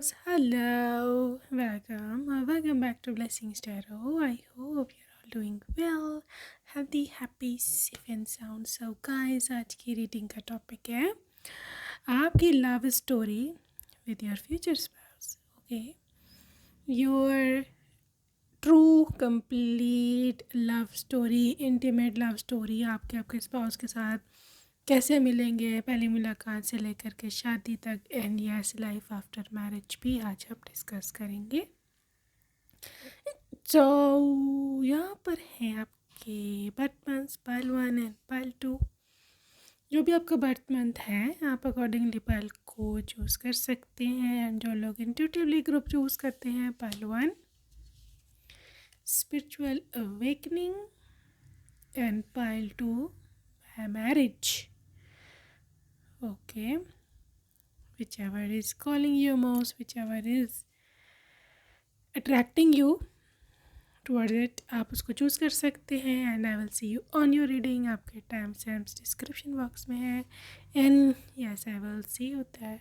Hello, welcome back to Blessings Tarot. I hope you're all doing well, healthy, happy, safe and sound. So guys, आज की reading का topic है आपकी love story with your future spouse. Okay, your true complete love story, intimate love story आपके spouse के साथ कैसे मिलेंगे, पहली मुलाकात से लेकर के शादी तक, and yes life after marriage भी आज हम डिस्कस करेंगे। तो यहाँ पर हैं आपके birth month pile 1 and pile 2। जो भी आपका बर्थ मंथ है आप अकॉर्डिंगली पाइल को चूज़ कर सकते हैं, एंड जो लोग इंट्यूटिवली ग्रुप चूज़ करते हैं pile 1 spiritual awakening and pile 2 marriage. Okay, whichever is calling you most, whichever is attracting you towards it, आप उसको चूज़ कर सकते हैं। And I will see you on your reading. आपके टाइम स्टैम्प्स डिस्क्रिप्शन बॉक्स में है, and yes I will see you there.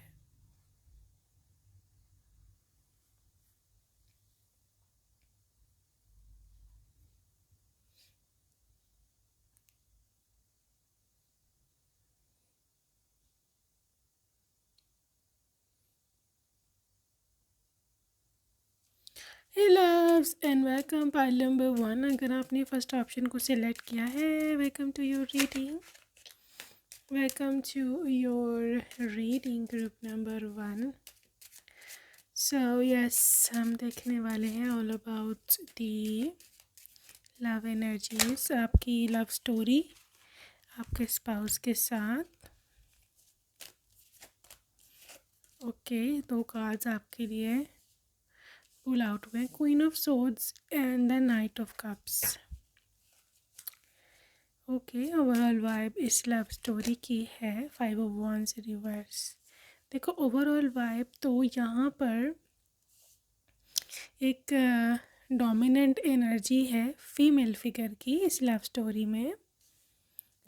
Hey loves and welcome pile number 1। अगर आपने फर्स्ट ऑप्शन को सिलेक्ट किया है, welcome to your reading, welcome to your reading group number 1। So yes, हम देखने वाले हैं all about the love energies, आपकी लव स्टोरी आपके स्पाउस के साथ। ओके, दो कार्ड्स आपके लिए पुल आउट हुए, queen of swords and the night of cups. Okay, overall vibe इस लव स्टोरी की है 5 ऑफ वॉन्ड्स रिवर्स। देखो ओवरऑल वाइब तो यहाँ पर एक डोमिनेंट एनर्जी है फीमेल फिगर की इस लव स्टोरी में,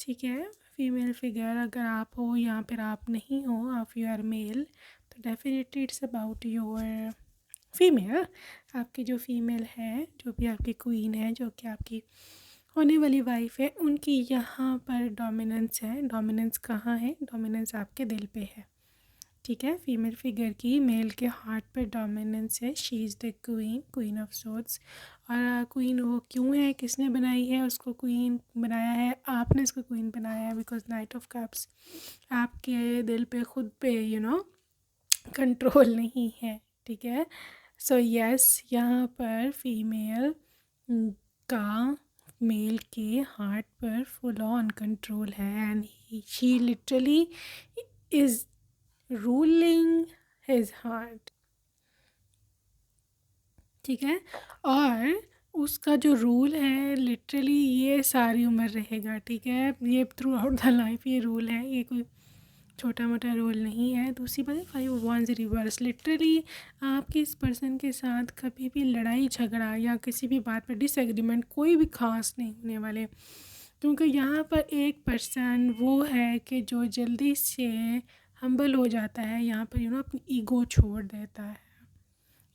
ठीक है। फीमेल फिगर अगर आप हो या फिर आप नहीं हो, आप यू आर मेल, तो definitely it's about your female. आपकी जो फीमेल है, जो भी आपकी क्वीन है, जो कि आपकी होने वाली वाइफ है, उनकी यहाँ पर डोमिनेंस है। डोमिनेंस कहाँ है? डोमिनेंस आपके दिल पे है, ठीक है। फीमेल फिगर की मेल के हार्ट पे डोमिनेंस है। She is the queen, queen of swords. और क्वीन वो क्यों है, किसने बनाई है उसको क्वीन बनाया है? आपने इसको क्वीन बनाया है, बिकॉज नाइट ऑफ कप्स आपके दिल पे खुद पे कंट्रोल नहीं है, ठीक है। सो यस, यहाँ पर फीमेल का मेल के हार्ट पर फुल ऑन कंट्रोल है, and she literally is ruling his heart, ठीक है। और उसका जो रूल है लिटरली ये सारी उम्र रहेगा, ठीक है। ये थ्रू आउट द लाइफ ये रूल है, ये कोई छोटा मोटा रोल नहीं है। दूसरी बात है 5 वॉन्स रिवर्स, लिटरली आपके इस पर्सन के साथ कभी भी लड़ाई झगड़ा या किसी भी बात पर डिसएग्रीमेंट कोई भी खास नहीं होने वाले, क्योंकि यहाँ पर एक पर्सन वो है कि जो जल्दी से हम्बल हो जाता है, यहाँ पर अपनी ईगो छोड़ देता है।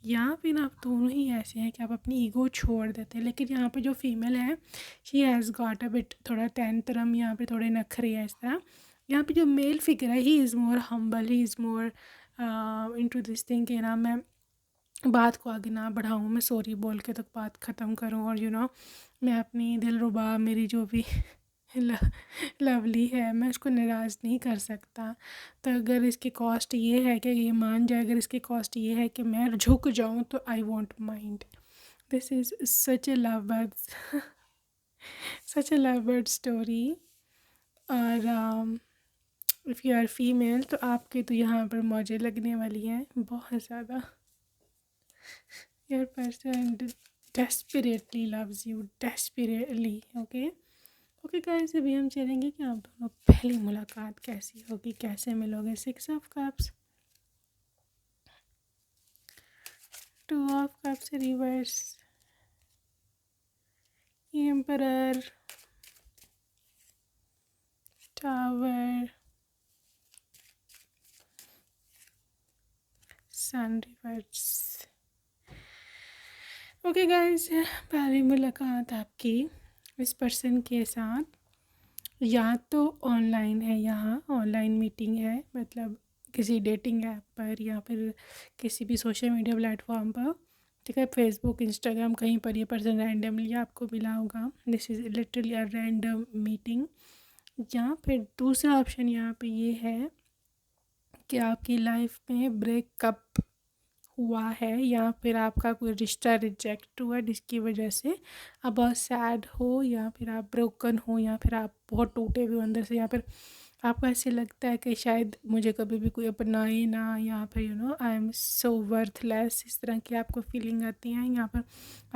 यहाँ पे आप दोनों ही ऐसे हैं कि आप अपनी ईगो छोड़ देते हैं, लेकिन यहाँ पे जो फीमेल है she has got a bit थोड़ा टेंटरम, यहाँ पे थोड़े नखरे है इस तरह। यहाँ पे जो मेल फिगर है he is more humble, he is more into this thing कि मैं बात को आगे ना बढ़ाऊँ, मैं सॉरी बोल के तक बात ख़त्म करूँ, और मैं अपनी दिलरुबा मेरी जो भी लवली है मैं उसको नाराज़ नहीं कर सकता। तो अगर इसकी कॉस्ट ये है कि ये मान जाए, अगर इसकी कॉस्ट ये है कि मैं झुक जाऊँ, तो I want mind. This is such A love bird such A love bird story. और इफ़ यू आर फीमेल तो आपके तो यहाँ पर मौजें लगने वाली हैं बहुत ज़्यादा। Your person desperately loves you, desperately, okay। Okay guys, अभी हम चलेंगे कि आप दोनों पहली मुलाकात कैसी होगी, कैसे मिलोगे। 6 of cups, 2 of cups reverse, emperor, tower, sun reverse. Okay guys, पहली मुलाकात आपकी इस पर्सन के साथ या तो ऑनलाइन है, यहाँ ऑनलाइन मीटिंग है, मतलब किसी डेटिंग ऐप पर या फिर किसी भी सोशल मीडिया प्लेटफॉर्म पर, ठीक है, फेसबुक, इंस्टाग्राम, कहीं पर ये पर्सन रैंडमली आपको मिला होगा। This is literally a random meeting. या फिर दूसरा ऑप्शन यहाँ पे ये है कि आपकी लाइफ में ब्रेकअप हुआ है या फिर आपका कोई रिश्ता रिजेक्ट हुआ जिसकी वजह से आप बहुत सैड हो, या फिर आप ब्रोकन हो, या फिर आप बहुत टूटे हुए अंदर से, या फिर आपको ऐसे लगता है कि शायद मुझे कभी भी कोई अपनाए ना, या फिर आई एम सो वर्थलेस, इस तरह की आपको फीलिंग आती है। यहाँ पर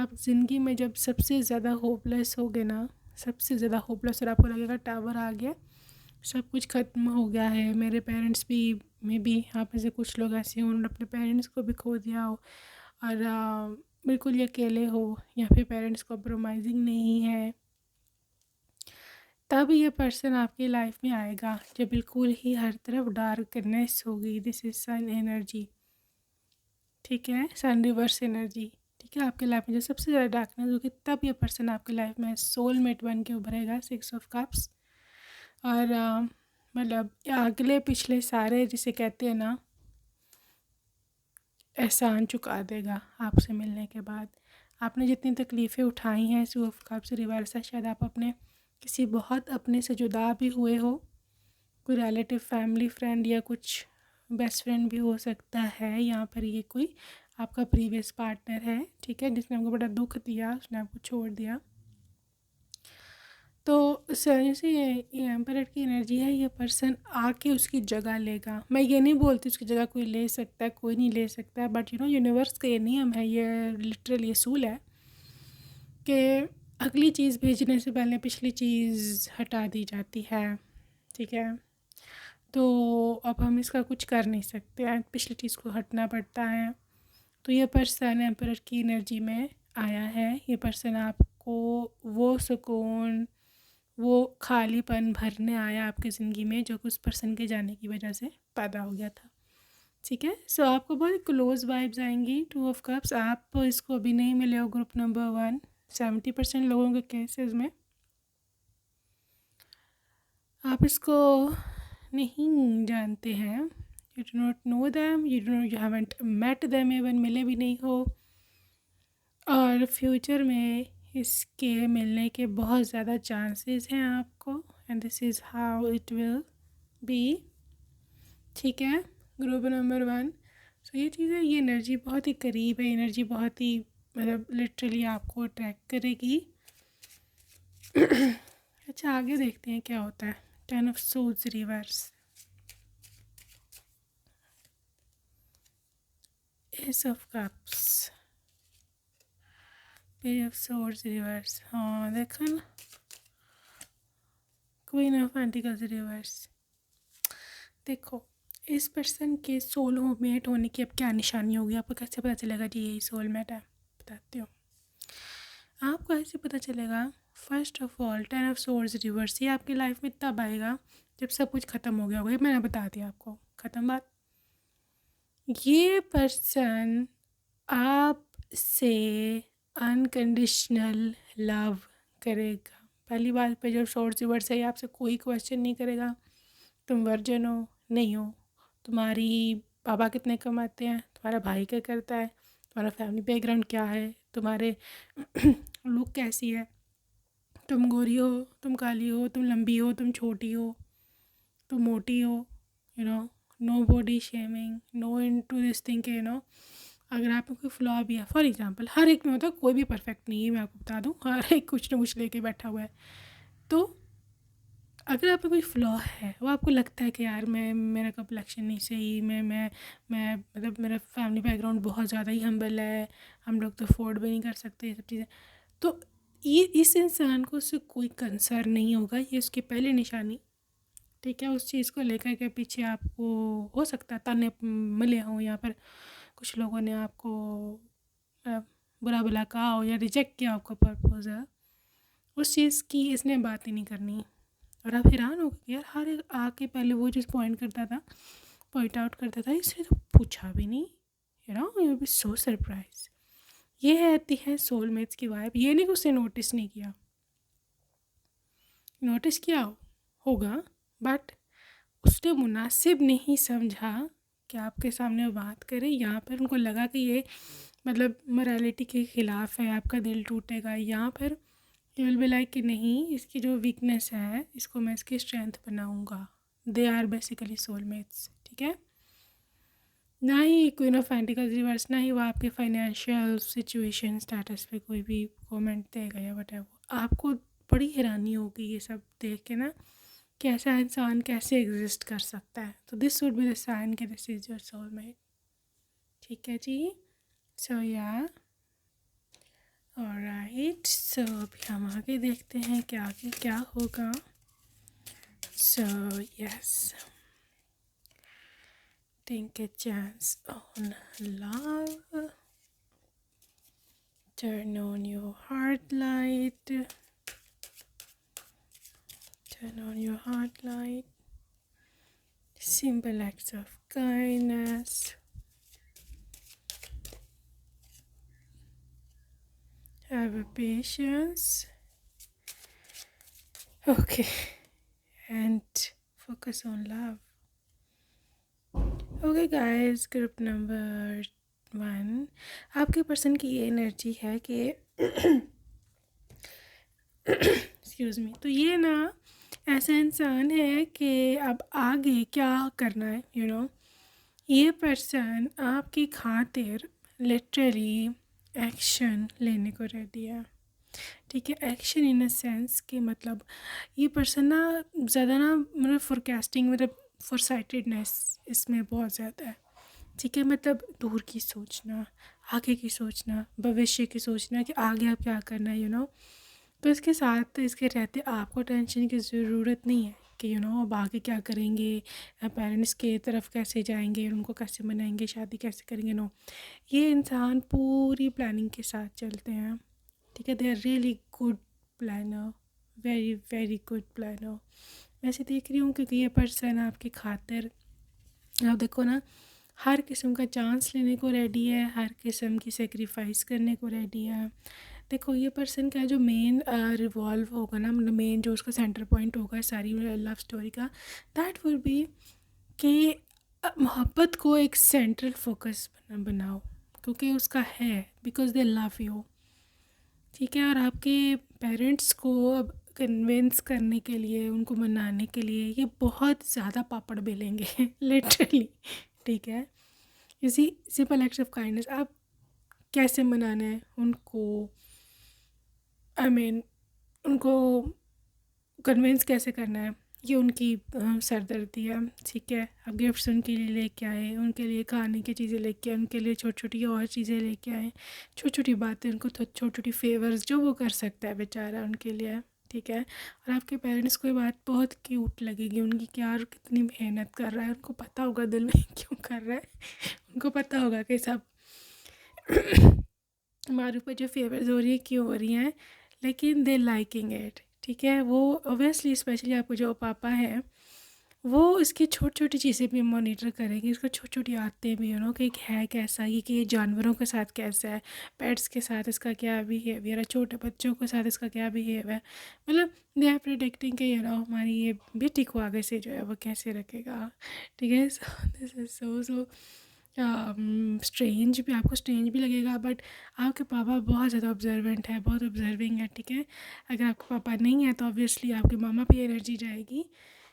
आप ज़िंदगी में जब सबसे ज़्यादा होपलेस होगे ना, सबसे ज़्यादा होपलेस, और आपको लगेगा टावर आ गया, सब कुछ ख़त्म हो गया है, मेरे पेरेंट्स भी, मे बी आप में से कुछ लोग ऐसे हों उन्होंने अपने पेरेंट्स को भी खो दिया हो, और बिल्कुल ही अकेले हो, या फिर पेरेंट्स कॉम्प्रोमाइजिंग नहीं है, तब ये पर्सन आपकी लाइफ में आएगा जब बिल्कुल ही हर तरफ डार्कनेस होगी। दिस इज़ सन एनर्जी, ठीक है, सन रिवर्स एनर्जी, ठीक है। आपके लाइफ में जब सबसे ज़्यादा डार्कनेस होगी तब ये पर्सन आपकी लाइफ में सोलमेट बन के उभरेगा। 6 ऑफ कप्स। और मतलब अगले पिछले सारे, जिसे कहते हैं ना, एहसान चुका देगा आपसे मिलने के बाद। आपने जितनी तकलीफ़ें उठाई हैं 2 ऑफ कप्स रिवर्स है, शायद आप अपने किसी बहुत अपने से जुदा भी हुए हो, कोई रिलेटिव, फैमिली, फ्रेंड, या कुछ बेस्ट फ्रेंड भी हो सकता है। यहाँ पर ये कोई आपका प्रीवियस पार्टनर है, ठीक है, जिसने आपको बड़ा दुख दिया, उसने आपको छोड़ दिया। तो जैसे ये एम्परर की एनर्जी है, ये पर्सन आके उसकी जगह लेगा। मैं ये नहीं बोलती उसकी जगह कोई ले सकता है, कोई नहीं ले सकता, बट यूनिवर्स का ये नियम है, ये लिटरली असूल है कि अगली चीज़ भेजने से पहले पिछली चीज़ हटा दी जाती है, ठीक है। तो अब हम इसका कुछ कर नहीं सकते हैं, पिछली चीज़ को हटना पड़ता है। तो ये पर्सन एम्परर की एनर्जी में आया है। ये पर्सन आपको वो सुकून, वो खालीपन भरने आया आपकी ज़िंदगी में जो कि उस पर्सन के जाने की वजह से पैदा हो गया था, ठीक है। सो आपको बहुत क्लोज वाइब्स आएंगी 2 ऑफ कप्स। आप इसको अभी नहीं मिले हो ग्रुप नंबर 1, 70% लोगों के केसेस में आप इसको नहीं जानते हैं। You do not know them, you haven't met them, even मिले भी नहीं हो, और फ्यूचर में इसके मिलने के बहुत ज़्यादा चांसेस हैं आपको, and this is how it will be, ठीक है। Group number 1। सो ये चीज़ है, ये एनर्जी बहुत ही करीब है, एनर्जी बहुत ही मतलब लिटरली आपको अट्रैक्ट करेगी। अच्छा, आगे देखते हैं क्या होता है। 10 of swords reverse, S of cups, page of swords reverse, हाँ देखा ना, क्वीन ऑफ पेंटिकल्स रिवर्स। देखो, इस पर्सन के सोलमेट होने की अब क्या निशानी होगी, आपको कैसे पता चलेगा कि यही सोलमेट है? बताती हूँ आपको। ऐसे पता चलेगा, first of all 10 of swords reverse ये आपकी लाइफ में तब आएगा जब सब कुछ ख़त्म हो गया होगा। ये मैंने बता दिया आपको, ख़त्म बात। ये पर्सन आपसे अनकंडीशनल लव करेगा। पहली बात पे जब सोर्ड्स रिवर्स है, आपसे कोई क्वेश्चन नहीं करेगा, तुम वर्जिन हो नहीं हो, तुम्हारी पापा कितने कमाते हैं, तुम्हारा भाई क्या करता है, तुम्हारा फैमिली बैकग्राउंड क्या है, तुम्हारे लुक कैसी है, तुम गोरी हो, तुम काली हो, तुम लंबी हो, तुम छोटी हो, तुम मोटी हो, no body shaming, no into this thing के अगर आप में कोई फ्लॉ भी है, फॉर एग्जांपल, हर एक में होता है, कोई भी परफेक्ट नहीं है, मैं आपको बता दूं, हर एक कुछ ना कुछ लेके बैठा हुआ है। तो अगर आप में कोई फ्लॉ है, वो आपको लगता है कि यार मेरा कम्प्लेक्शन नहीं सही, मैं मतलब मेरा फैमिली बैकग्राउंड बहुत ज़्यादा ही हम्बल है, हम लोग तो अफोर्ड भी नहीं कर सकते ये सब चीज़ें, तो ये इस इंसान को उससे कोई कंसर्न नहीं होगा। ये उसकी पहली निशानी, ठीक है। उस चीज़ को लेकर के पीछे आपको हो सकता है ताने मिले हों, या फिर कुछ लोगों ने आपको बुरा भला कहा हो या रिजेक्ट किया आपका प्रपोजल, उस चीज़ की इसने बात ही नहीं करनी। और आप हैरान हो गए यार, हर आके पहले वो चीज़ पॉइंट आउट करता था, इसने तो पूछा भी नहीं, you will be so surprise. ये आती है सोलमेट्स की वाइब। ये नहीं कि उसने नोटिस नहीं किया, नोटिस किया होगा, बट उसने मुनासिब नहीं समझा कि आपके सामने वो बात करे। यहाँ पर उनको लगा कि ये मतलब मोरालिटी के ख़िलाफ़ है, आपका दिल टूटेगा। यहाँ पर यू विल बी लाइक कि नहीं, इसकी जो वीकनेस है इसको मैं इसकी स्ट्रेंथ बनाऊँगा। दे आर बेसिकली सोलमेट्स, ठीक है। ना ही क्वीन ऑफ पेंटिकल्स रिवर्स, ना ही वो आपके फाइनेंशियल सिचुएशन स्टेटस पे कोई भी कमेंट देगा या व्हाटएवर। आपको बड़ी हैरानी होगी ये सब देख के ना, कि ऐसा इंसान कैसे एग्जिस्ट कर सकता है। तो this would be the sign कि दिस इज़ योर सोलमेट, ठीक है जी। सो या ऑलराइट, सो अभी हम आगे देखते हैं कि आगे क्या होगा। So yes, take a chance on love, turn on your heart light, turn on your heart light, simple acts of kindness, have a patience, okay, and focus on love. Okay guys, group number 1, आपके person की ये energy है कि excuse me, तो ये ना ऐसा इंसान है कि अब आगे क्या करना है, ये पर्सन आपकी खातिर लिटरली एक्शन लेने को रेडी है, ठीक है। एक्शन इन अ सेंस कि मतलब ये पर्सन ना ज़्यादा ना मतलब फोरकास्टिंग, मतलब फोरसाइटेडनेस इसमें बहुत ज़्यादा है, ठीक है। मतलब दूर की सोचना, आगे की सोचना, भविष्य की सोचना कि आगे आप क्या करना है, तो इसके साथ इसके रहते आपको टेंशन की ज़रूरत नहीं है कि अब आगे क्या करेंगे, पेरेंट्स के तरफ कैसे जाएंगे, उनको कैसे मनाएंगे, शादी कैसे करेंगे। नो, ये इंसान पूरी प्लानिंग के साथ चलते हैं, ठीक है। They are really good planner, very very good planner. ऐसे देख रही हूँ क्योंकि ये पर्सन आपकी खातिर, आप देखो ना, हर किस्म का चांस लेने को रेडी है, हर किस्म की सेक्रीफाइस करने को रेडी है। देखो ये पर्सन का जो मेन रिवॉल्व होगा ना, मतलब मेन जो उसका सेंटर पॉइंट होगा सारी लव स्टोरी का, दैट विल बी कि मोहब्बत को एक सेंट्रल फोकस बनाओ, क्योंकि उसका है, बिकॉज दे लव यू, ठीक है। और आपके पेरेंट्स को अब कन्विंस करने के लिए, उनको मनाने के लिए ये बहुत ज़्यादा पापड़ बेलेंगे लिटरली, ठीक है। इसी सिंपल एक्ट ऑफ काइंडनेस, आप कैसे मनाना है उनको, उनको कन्विंस कैसे करना है, ये उनकी सरदर्दी है, ठीक है। अब गिफ्ट्स उनके लिए लेके आए, उनके लिए खाने की चीज़ें लेके आए, उनके लिए छोटी छोटी और चीज़ें लेके आए, छोटी छोटी बातें, उनको छोटी छोटी फेवर्स जो वो कर सकता है बेचारा उनके लिए, ठीक है। और आपके पेरेंट्स को ये बात बहुत क्यूट लगेगी उनकी कि यार कितनी मेहनत कर रहा है, उनको पता होगा दिल में क्यों कर रहा है, उनको पता होगा कि सब हमारे ऊपर जो फेवर्स हो रही है क्यों हो रही हैं, लेकिन दे लाइकिंग इट, ठीक है। वो ओबियसली स्पेशली आपको जो पापा हैं वो इसकी छोटी छोटी चीज़ें भी मॉनिटर करेंगे, इसको छोटी छोटी आदतें भी कि है कैसा ये, कि ये जानवरों के साथ कैसा है, पेट्स के साथ इसका क्या बिहेवियर है, छोटे बच्चों के साथ इसका क्या बिहेवियर है। मतलब दे आर प्रिडिक्टिंग कि हमारी ये बेटी को आगे से जो है वो कैसे रखेगा, ठीक है। So this is so strange भी, आपको स्ट्रेंज भी लगेगा, बट आपके पापा बहुत ज़्यादा ऑब्जर्वेंट है, बहुत ऑब्जर्विंग है, ठीक है। अगर आपके पापा नहीं है तो ऑब्वियसली आपके मामा पे एनर्जी जाएगी,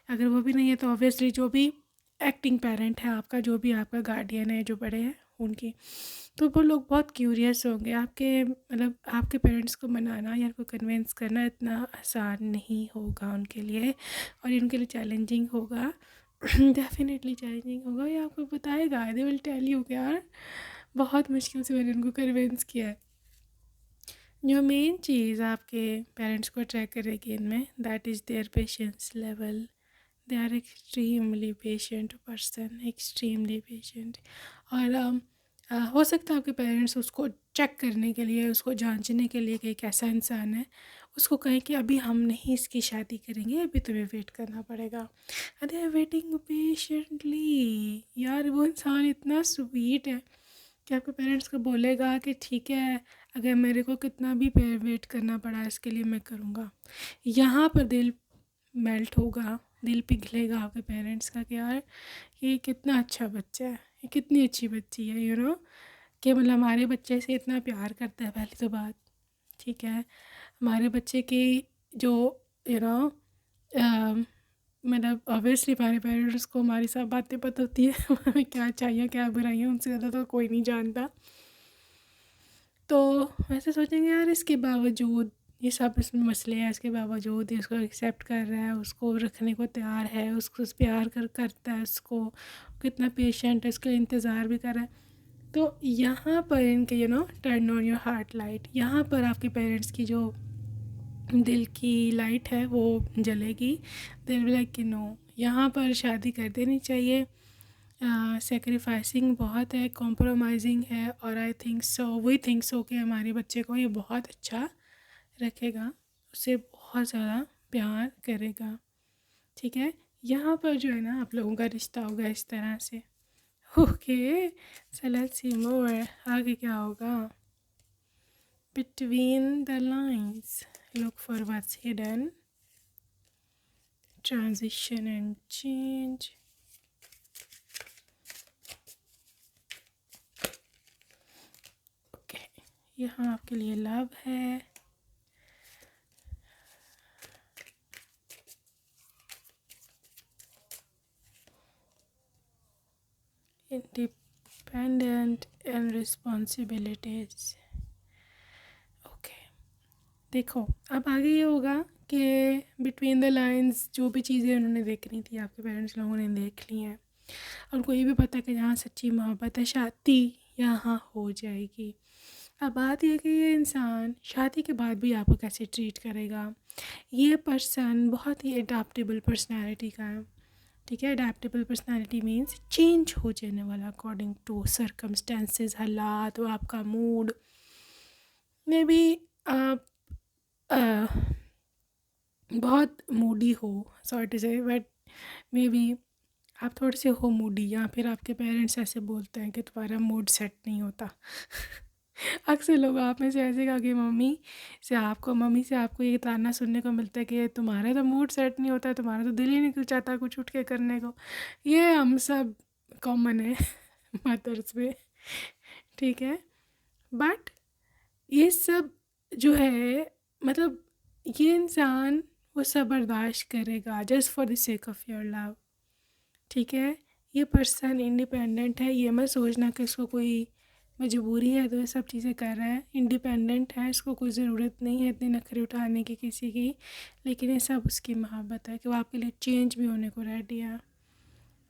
अगर वो भी नहीं है तो ऑब्वियसली जो भी एक्टिंग पेरेंट है आपका, जो भी आपका गार्डियन है, जो बड़े हैं उनकी, तो वो लोग बहुत क्यूरियस होंगे आपके, मतलब आपके पेरेंट्स को मनाना या उनको कन्विंस करना इतना आसान नहीं होगा उनके लिए, और उनके लिए चैलेंजिंग होगा, डेफिनेटली चैलेंजिंग होगा। ये आपको बताएगा, दे विल टेल यू कि यार बहुत मुश्किल से मैंने उनको कन्विंस किया है। जो मेन चीज़ आपके पेरेंट्स को अट्रैक्ट करेगी इनमें, that is their patience level. They are extremely patient person, extremely patient. और हो सकता है आपके पेरेंट्स उसको चेक करने के लिए, उसको जांचने के लिए कि कैसा इंसान है, उसको कहें कि अभी हम नहीं इसकी शादी करेंगे, अभी तुम्हें वेट करना पड़ेगा। They are waiting patiently. यार वो इंसान इतना स्वीट है कि आपके पेरेंट्स को बोलेगा कि ठीक है, अगर मेरे को कितना भी वेट करना पड़ा इसके लिए मैं करूँगा। यहाँ पर दिल मेल्ट होगा, दिल पिघलेगा आपके पेरेंट्स का कि यार ये कितना अच्छा बच्चा है, ये कितनी अच्छी बच्ची है, कि मतलब हमारे बच्चे से इतना प्यार करता है पहली तो बात, ठीक है। हमारे बच्चे की जो यू नो मतलब ऑब्वियसली हमारे पेरेंट्स को हमारी सब बातें पता होती है हमें क्या चाहिए क्या बुराई है, उनसे ज़्यादा तो कोई नहीं जानता। तो वैसे सोचेंगे यार इसके बावजूद ये सब इसमें मसले हैं, इसके बावजूद ये उसको एक्सेप्ट कर रहा है, उसको रखने को तैयार है, उसको प्यार करता है, उसको कितना पेशेंट है, उसके इंतज़ार भी कर रहा है। तो यहाँ पर इनके turn on your heart light, यहाँ पर आपके पेरेंट्स की जो दिल की लाइट है वो जलेगी। दिल भी लाइक कि नो, यहाँ पर शादी कर देनी चाहिए। सेक्रीफाइसिंग बहुत है, कॉम्प्रोमाइजिंग है, और I think so, we think so कि हमारे बच्चे को ये बहुत अच्छा रखेगा, उससे बहुत ज़्यादा प्यार करेगा, ठीक है। यहाँ पर जो है ना आप लोगों का रिश्ता होगा इस तरह से। ओके, सो लेट्स सी मोर, आगे क्या होगा। Between the lines, look for what's hidden. Transition and change. Okay, यहाँ आपके लिए लव है, independent and responsibilities. देखो अब आगे ये होगा कि बिटवीन द लाइंस जो भी चीज़ें उन्होंने देखनी थी आपके पेरेंट्स लोगों ने देख ली हैं। उनको ये भी पता है कि जहाँ सच्ची मोहब्बत है शादी यहाँ हो जाएगी। अब बात ये कि ये इंसान शादी के बाद भी आपको कैसे ट्रीट करेगा। ये पर्सन बहुत ही अडेप्टेबल पर्सनैलिटी का है, ठीक है। अडेप्टेबल पर्सनैलिटी मीन्स चेंज हो जाने वाला अकॉर्डिंग टू सर्कमस्टेंसेस, हालात, आपका मूड। मे बी आप बहुत मूडी हो, सॉरी टू से, बट मे बी आप थोड़े से हो मूडी, या फिर आपके पेरेंट्स ऐसे बोलते हैं कि तुम्हारा मूड सेट नहीं होता अक्सर लोग आप में से ऐसे कहा कि मम्मी से आपको ये ताना सुनने को मिलता है कि तुम्हारा तो मूड सेट नहीं होता, तुम्हारा तो दिल ही नहीं चाहता कुछ उठ के करने को। ये हम सब कॉमन है मदर्स में, ठीक है। बट ये सब जो है मतलब ये इंसान वो सब बर्दाश्त करेगा just for the sake of your love, ठीक है। ये पर्सन इंडिपेंडेंट है, ये मत सोचना कि इसको कोई मजबूरी है तो ये सब चीज़ें कर रहा है। इंडिपेंडेंट है, इसको कोई ज़रूरत नहीं है इतने नखरे उठाने की किसी की, लेकिन ये सब उसकी मोहब्बत है कि वो आपके लिए चेंज भी होने को रेडी है,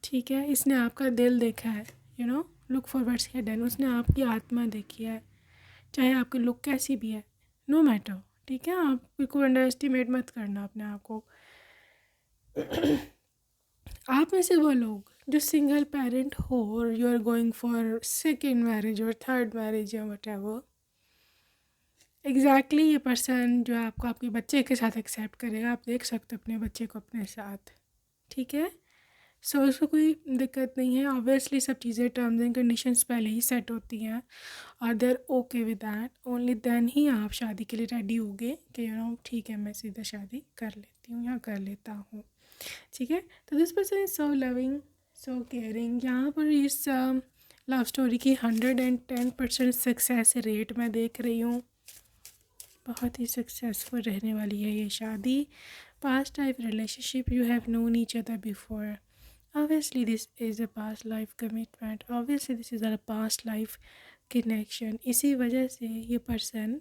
ठीक है। इसने आपका दिल देखा है, लुक फॉरवर्ड्स हिडन, उसने आपकी आत्मा देखी है, चाहे आपकी लुक कैसी भी है, नो मैटर, ठीक है। आप बिल्कुल अंडर एस्टिमेट मत करना अपने आप को। आप में से वो लोग जो सिंगल पेरेंट हो और you are going for second marriage और थर्ड मैरिज या वट एवर, एग्जैक्टली ये पर्सन जो आपको आपके बच्चे के साथ एक्सेप्ट करेगा। आप देख सकते हो अपने बच्चे को अपने साथ, ठीक है। सो उसको कोई दिक्कत नहीं है। ऑब्वियसली सब चीज़ें टर्म्स एंड कंडीशंस पहले ही सेट होती हैं और they are okay with that, only then ही आप शादी के लिए रेडी होगे कि ठीक है मैं सीधा शादी कर लेती हूँ या कर लेता हूँ, ठीक है। तो this person is so loving, so caring. यहाँ पर इस लव स्टोरी की 110% सक्सेस रेट मैं देख रही हूँ। बहुत ही सक्सेसफुल रहने वाली है ये शादी। Past life relationship, you have known each other before. Obviously this is a past life commitment, obviously this is a past life connection। इसी वजह से ये पर्सन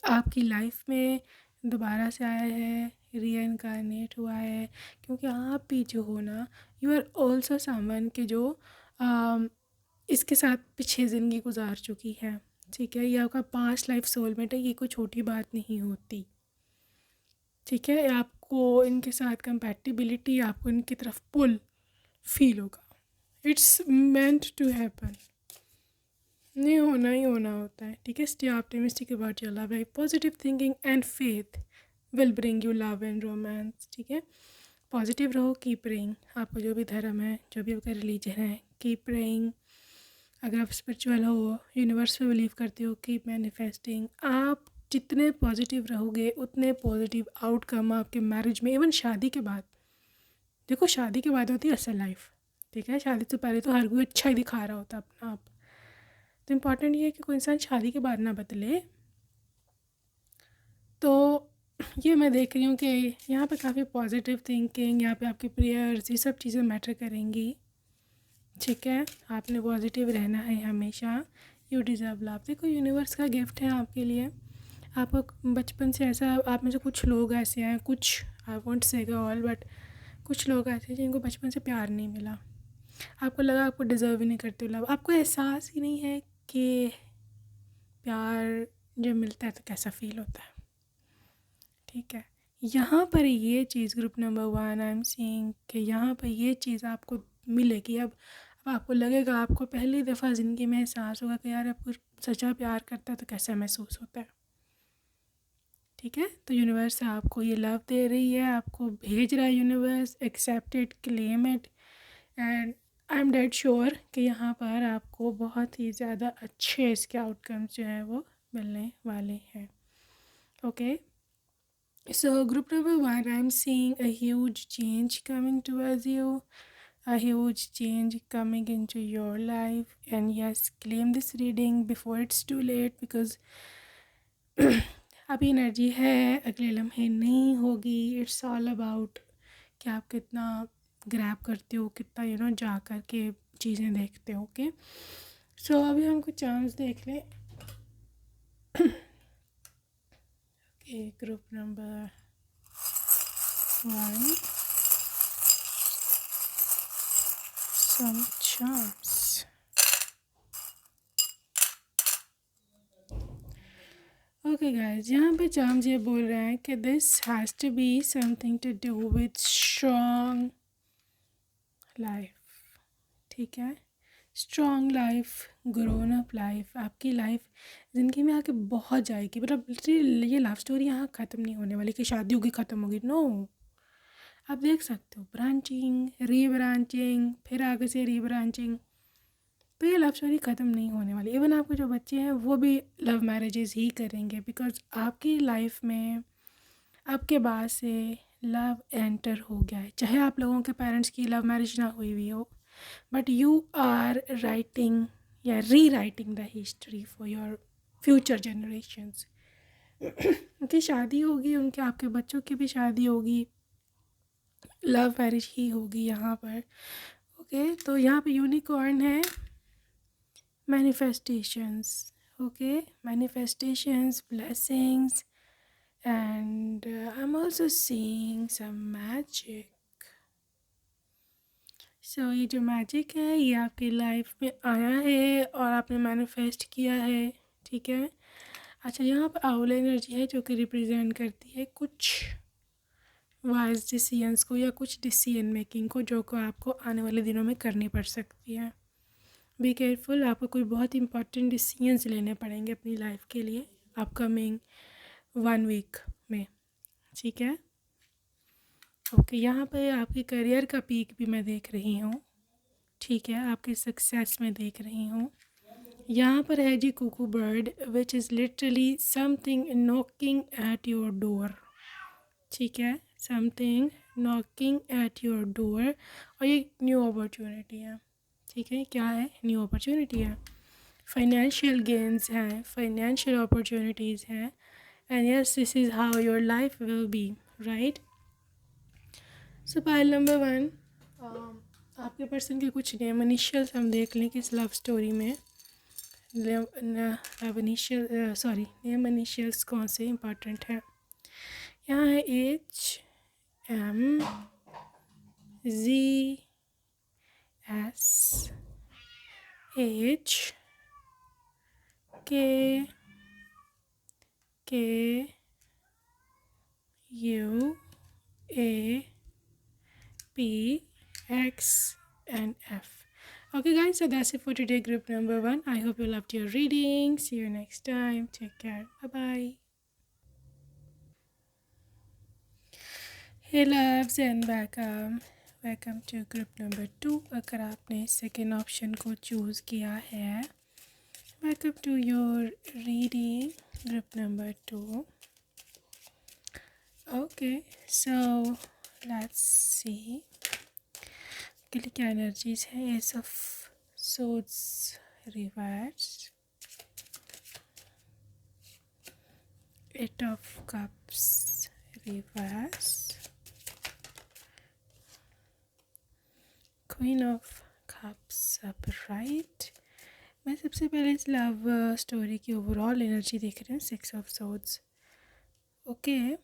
आपकी लाइफ में दोबारा से आया है, रीइंकार्नेट हुआ है, क्योंकि आप भी जो हो ना, यू आर ऑल्सो समवन के जो इसके साथ पीछे ज़िंदगी गुजार चुकी है, ठीक है। ये आपका पास्ट लाइफ सोलमेट है, ये कोई छोटी बात नहीं होती, ठीक है। आपको इनके साथ कंपैटिबिलिटी, आपको इनकी तरफ पुल फील होगा। इट्स मेंट टू हैपन, नहीं होना ही होना होता है, ठीक है। Stay optimistic about your love life, positive thinking and faith will bring you love and romance, ठीक है। पॉजिटिव रहो, कीप प्रेइंग, आपका जो भी धर्म है, जो भी आपका रिलीजन है, कीप प्रेइंग। अगर आप स्पिरिचुअल हो, यूनिवर्स पे बिलीव करते हो, कीप मैनिफेस्टिंग। आप जितने पॉजिटिव रहोगे उतने पॉजिटिव आउटकम आपके मैरिज में, इवन शादी के बाद। देखो शादी के बाद होती है असल लाइफ, ठीक है। शादी से पहले तो हर कोई अच्छा ही दिखा रहा होता अपना आप। तो इम्पॉर्टेंट ये है कि कोई इंसान शादी के बाद ना बदले। तो ये मैं देख रही हूँ कि यहाँ पे काफ़ी पॉजिटिव थिंकिंग, यहाँ पे आपकी प्रेयर्स, ये सब चीज़ें मैटर करेंगी, ठीक है। आपने पॉजिटिव रहना है हमेशा। You deserve love. देखो यूनिवर्स का गिफ्ट है आपके लिए। आपको बचपन से ऐसा, आप में से कुछ लोग ऐसे हैं, कुछ, I won't say all, but कुछ लोग ऐसे हैं जिनको बचपन से प्यार नहीं मिला। आपको लगा आपको डिज़र्व ही नहीं करते लव। आपको एहसास ही नहीं है कि प्यार जब मिलता है तो कैसा फ़ील होता है, ठीक है। यहाँ पर ये चीज़ group number 1 I am seeing कि यहाँ पर ये चीज़ आपको मिलेगी। अब आपको लगेगा, आपको पहली दफ़ा ज़िंदगी में एहसास होगा कि यार आपको सच्चा प्यार करता है तो कैसा महसूस होता है, ठीक है। तो यूनिवर्स आपको ये लव दे रही है, आपको भेज रहा है universe. Accept it, claim it, and I am dead sure कि यहाँ पर आपको बहुत ही ज़्यादा अच्छे इसके आउटकम्स जो हैं वो मिलने वाले हैं, okay. So group number 1, I'm seeing a huge change coming towards you, a huge change coming into your life. And yes, claim this reading before it's too late, because अभी एनर्जी है, अगले लम्हे नहीं होगी। इट्स ऑल अबाउट कि आप कितना grab करते हो, कितना जा कर के चीज़ें देखते हो, ओके। सो अभी हम कुछ चांस देख लें। Okay, group number 1, some charms. Okay guys, यहाँ पे चार्म्स ये बोल रहे हैं कि this has to be something to do with strong life, ठीक है। Strong life, grown up life, आपकी लाइफ ज़िंदगी में आके बहुत जाएगी। मतलब ये लव स्टोरी यहाँ ख़त्म नहीं होने वाली कि शादी होगी ख़त्म होगी, नो। आप देख सकते हो ब्रांचिंग, री ब्रांचिंग, फिर आगे से री ब्रांचिंग। तो ये लव स्टोरी ख़त्म नहीं होने वाली। इवन आपके जो बच्चे हैं वो भी लव मैरिजेस ही करेंगे, बिकॉज आपकी लाइफ में आपके बाद से लव एंटर हो गया है। चाहे आप लोगों के पेरेंट्स की लव मैरिज ना हुई हुई हो, बट यू आर राइटिंग या री writing the history for your future generations. उनकी शादी होगी, उनके आपके बच्चों की भी शादी होगी, लव मैरिज ही होगी यहाँ पर, ओके। तो यहाँ पे यूनिकॉर्न है, manifestations, okay, manifestations, blessings, and I'm also seeing some magic. So ये जो मैजिक है ये आपकी लाइफ में आया है और आपने मैनिफेस्ट किया है, ठीक है। अच्छा, यहाँ पर आउल एनर्जी है जो कि रिप्रेजेंट करती है कुछ वाइज डिसीजंस को या कुछ डिसीजन मेकिंग को, जो को आपको आने वाले दिनों में करनी पड़ सकती है। बी केयरफुल, आपको कोई बहुत इंपॉर्टेंट डिसीजंस लेने पड़ेंगे अपनी लाइफ के लिए अपकमिंग 1 वीक में, ठीक है, ओके। यहाँ पे आपके करियर का पीक भी मैं देख रही हूँ, ठीक है, आपके सक्सेस में देख रही हूँ। यहाँ पर है जी cuckoo bird, which is literally something knocking at your door, ठीक है, something knocking at your door. और ये न्यू अपॉर्चुनिटी है, ठीक है। क्या है? न्यू अपॉर्चुनिटी है, फाइनेंशियल गेन्स हैं, फाइनेंशियल अपॉर्चुनिटीज़ हैं, and yes this is how your life will be, right. So pile number 1, आपके पर्सन के कुछ नेम इनिशियल्स हम देख लें कि इस लव स्टोरी में नेम इनिशियल्स कौन से इम्पॉर्टेंट हैं। यहाँ है HMZS, KKUAPX and F. Okay guys, so that's it for today, group number 1. I hope you loved your reading. See you next time. Take care. Bye-bye. Hey loves, and welcome. Welcome to group number 2। अगर आपने second option को choose किया है, welcome to your reading group number 2। Okay, so let's see के लिए क्या energies है। Ace of swords reverse, eight of cups reverse, queen of cups upright. मैं सबसे पहले इस लव स्टोरी की ओवरऑल एनर्जी देख रही हूँ। Six of swords. Okay,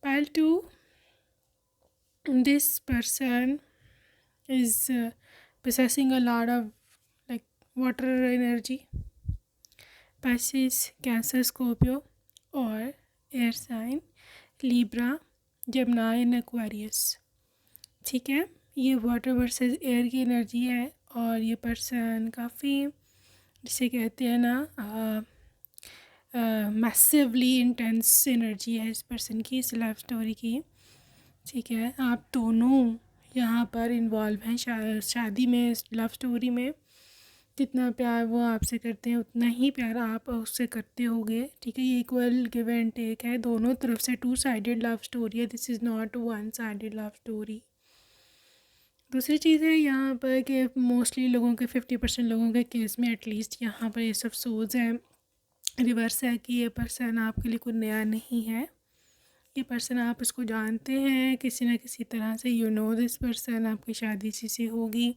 pile 2, this person is possessing a lot of like water energy, Pisces, Cancer, Scorpio और air sign Libra, Gemini and Aquarius. ठीक है, ये वाटर वर्सेस एयर की energy है और ये पर्सन काफ़ी, जिसे कहते हैं ना, मैसिवली इंटेंस एनर्जी है इस पर्सन की, इस लव स्टोरी की। ठीक है, आप दोनों यहाँ पर इन्वॉल्व हैं शादी में, लव स्टोरी में। जितना प्यार वो आपसे करते हैं उतना ही प्यार आप उससे करते होगे। ठीक है, ये इक्वल गिव एंड टेक है, दोनों तरफ से 2 साइडेड लव स्टोरी है। This is not 1 sided love story. दूसरी चीज़ है यहाँ पर कि मोस्टली लोगों के 50% लोगों के केस में एटलीस्ट यहाँ पर ये सब सोच है रिवर्स है कि ये पर्सन आपके लिए कोई नया नहीं है। ये पर्सन आप इसको जानते हैं किसी न किसी तरह से। यू नो दिस पर्सन, आपकी शादी इसी से होगी,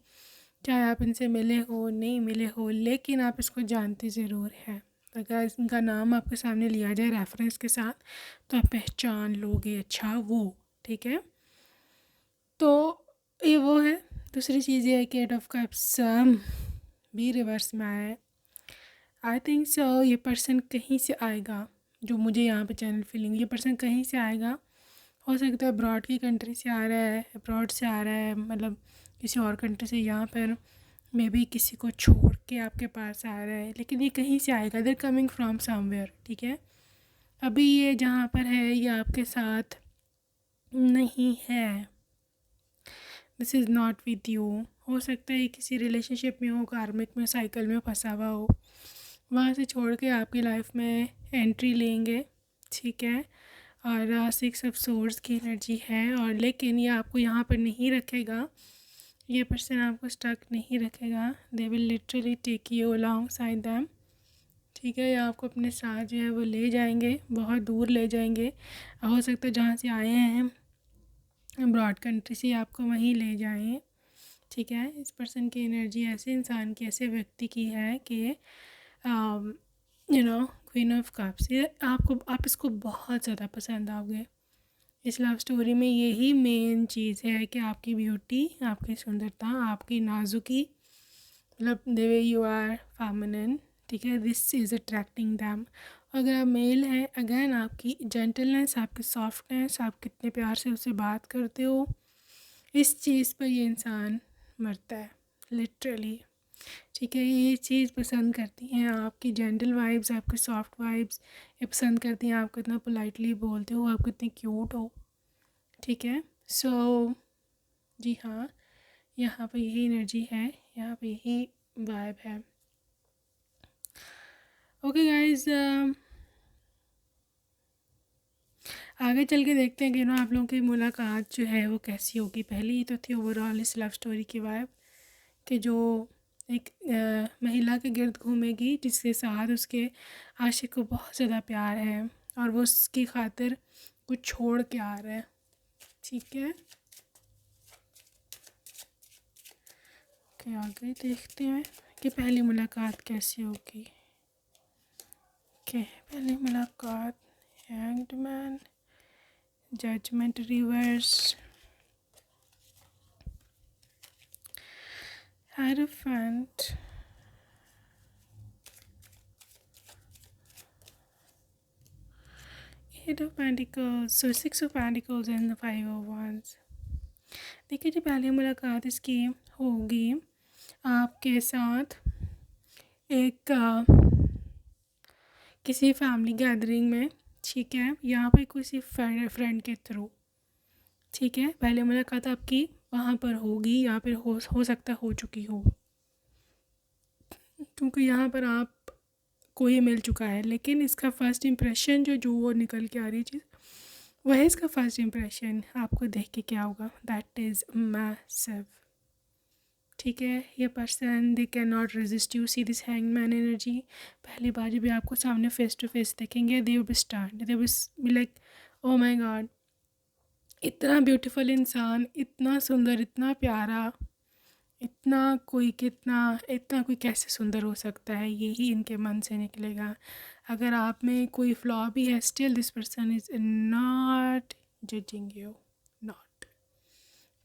चाहे आप इनसे मिले हो नहीं मिले हो, लेकिन आप इसको जानते ज़रूर हैं। अगर इनका नाम आपके सामने लिया जाए रेफरेंस के साथ तो आप पहचान लोगे, अच्छा वो। ठीक है, तो ये वो है। दूसरी चीज़ ये है कि एट ऑफ कप्स भी रिवर्स में आया है। आई थिंक सो ये पर्सन कहीं से आएगा, जो मुझे यहाँ पे चैनल फीलिंग, ये पर्सन कहीं से आएगा। हो सकता है अब्रॉड की कंट्री से आ रहा है, अब्रॉड से आ रहा है, मतलब किसी और कंट्री से, यहाँ पर मे बी किसी को छोड़ के आपके पास आ रहा है, लेकिन ये कहीं से आएगा। They're coming from somewhere. ठीक है, अभी ये जहाँ पर है ये आपके साथ नहीं है। This is not with you. हो सकता है किसी रिलेशनशिप में हो, कार्मिक में, साइकिल में फंसा हुआ हो, वहाँ से छोड़ के आपकी लाइफ में एंट्री लेंगे। ठीक है, और 6 ऑफ सोर्ड्स की एनर्जी है, और लेकिन ये आपको यहाँ पर नहीं रखेगा। ये पर्सन आपको स्टक नहीं रखेगा। They will literally take you alongside them. ठीक है, या आपको अपने साथ जो है वो ले जाएंगे, बहुत दूर ले जाएंगे। हो सकता है जहाँ से आए हैं ब्रॉड कंट्री से आपको वहीं ले जाएं। ठीक है, इस पर्सन की एनर्जी ऐसे इंसान की, ऐसे व्यक्ति की है कि you know queen of cups, ये आप इसको बहुत ज़्यादा पसंद आओगे। इस लव स्टोरी में यही मेन चीज़ है कि आपकी ब्यूटी, आपकी सुंदरता, आपकी नाजुकी, मतलब the way you are feminine. ठीक है, दिस इज़ अट्रैक्टिंग दैम। अगर आप मेल हैं, अगेन आपकी जेंटलनेस, आपकी सॉफ्टनेस, आप कितने प्यार से उससे बात करते हो, इस चीज़ पर ये इंसान मरता है लिटरली। ठीक है, ये चीज़ पसंद करती हैं, आपकी जेंटल वाइब्स, आपकी सॉफ्ट वाइब्स ये पसंद करती हैं। आप कितना पोलाइटली बोलते हो, आप कितनी क्यूट हो। ठीक है, सो जी हाँ, यहाँ पे यही एनर्जी है, यहाँ पे यही वाइब है। ओके गाइज, आगे चल के देखते हैं कि आप लोगों की मुलाकात जो है वो कैसी होगी। पहली ही तो थी ओवरऑल इस लव स्टोरी की वाइब कि जो एक महिला के गिर्द घूमेगी जिसके साथ उसके आशिक को बहुत ज़्यादा प्यार है और वो उसकी खातिर कुछ छोड़ के आ रहा है। ठीक है, ओके, आगे देखते हैं कि पहली मुलाकात कैसी होगी। ओके, पहली मुलाकात, hanged man, judgement reverse, Hierophant, Eight of Pentacles, so 6 of Pentacles and the 5 of Wands। देखिए, जो पहली मुलाकात इसकी होगी आपके साथ एक किसी फैमिली गैदरिंग में। ठीक है, यहाँ पर किसी फ्रेंड के थ्रू, ठीक है, पहले मुलाकात आपकी वहाँ पर होगी, यहाँ पर हो सकता हो चुकी हो, क्योंकि यहाँ पर आप को ये मिल चुका है, लेकिन इसका फर्स्ट इम्प्रेशन जो जो वो निकल के आ रही चीज़, वह इसका फर्स्ट इम्प्रेशन आपको देख के क्या होगा, दैट इज़ मैसिव। ठीक है, ये person they can not resist you, see this hangman energy. पहली बार जब भी आपको सामने फेस टू फेस देखेंगे, दे will B stunned, they will be like oh my God, इतना ब्यूटीफुल इंसान, इतना सुंदर, इतना प्यारा, इतना कोई कितना, इतना कोई कैसे सुंदर हो सकता है, यही इनके मन से निकलेगा। अगर आप में कोई फ्लॉ भी है, still this person is not judging you, not.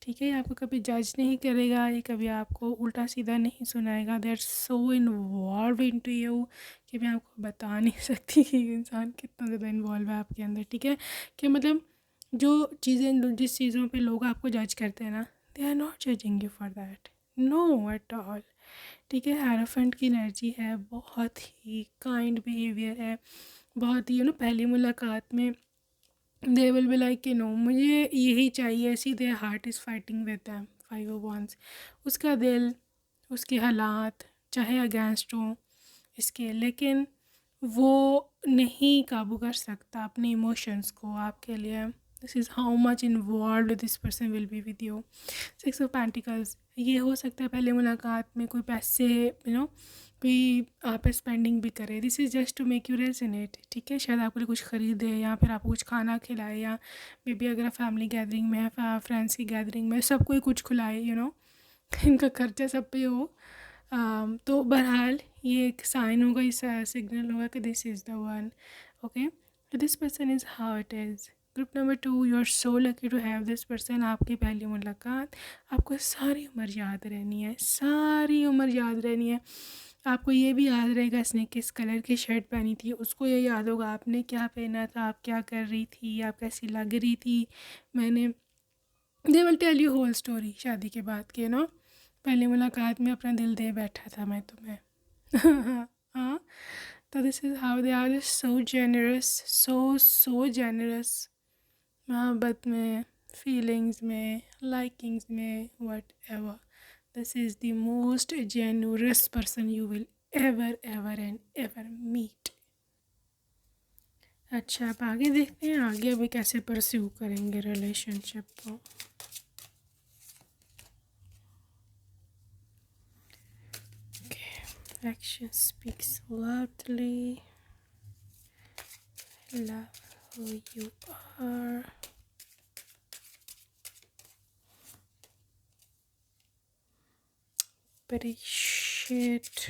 ठीक है, ये आपको कभी जज नहीं करेगा, ये कभी आपको उल्टा सीधा नहीं सुनाएगा। They are so involve into you कि मैं आपको बता नहीं सकती कि इंसान कितना ज़्यादा इन्वॉल्व है आपके अंदर। ठीक है, कि मतलब जो चीज़ें, जिस चीज़ों पे लोग आपको जज करते हैं ना, they are not judging you for that, no at all. ठीक है, हेरोफेंट की एनर्जी है, बहुत ही काइंड बिहेवियर है, बहुत ही पहली मुलाकात में they will be like no मुझे यही चाहिए, ऐसी their heart is fighting with them, 5 of Wands। उसका दिल, उसके हालात चाहे अगेंस्ट हों इसके, लेकिन वो नहीं काबू कर सकता अपने इमोशंस को आपके लिए। This is how much involve this person will be with you. 6 of Pentacles, ये हो सकता है पहले मुलाकात में कोई पैसे कोई आप स्पेंडिंग भी करे, this is just to make you resonate. ठीक है, शायद आपके लिए कुछ ख़रीदे या फिर आपको कुछ खाना खिलाए, या मे बी अगर फैमिली गैदरिंग में है, फ्रेंड्स की गैदरिंग में, सब कोई कुछ खिलाए, इनका खर्चा सब पे हो। तो बहरहाल ये एक साइन होगा, इस सिग्नल होगा कि this is the one. Okay, तो this person is how it is. Group number 2, you are so lucky to have this person. आपकी पहली मुलाकात आपको सारी उम्र याद रहनी है, सारी उम्र याद रहनी है। आपको ये भी याद रहेगा इसने किस कलर की शर्ट पहनी थी, उसको ये याद होगा आपने क्या पहना था, आप क्या कर रही थी, आप कैसी लग रही थी। मैंने they will tell you whole story शादी के बाद के पहली मुलाकात में अपना दिल दे बैठा था मैं तुम्हें। हाँ, तो this is how they are, so generous, so generous, मोहब्बत में, फीलिंग्स में, लाइकिंग्स में, whatever. This is the most generous person you will ever ever and ever meet. अच्छा, अब आगे देखते हैं आगे अभी कैसे परस्यू करेंगे रिलेशनशिप को। Action speaks loudly. Love who you are. Appreciate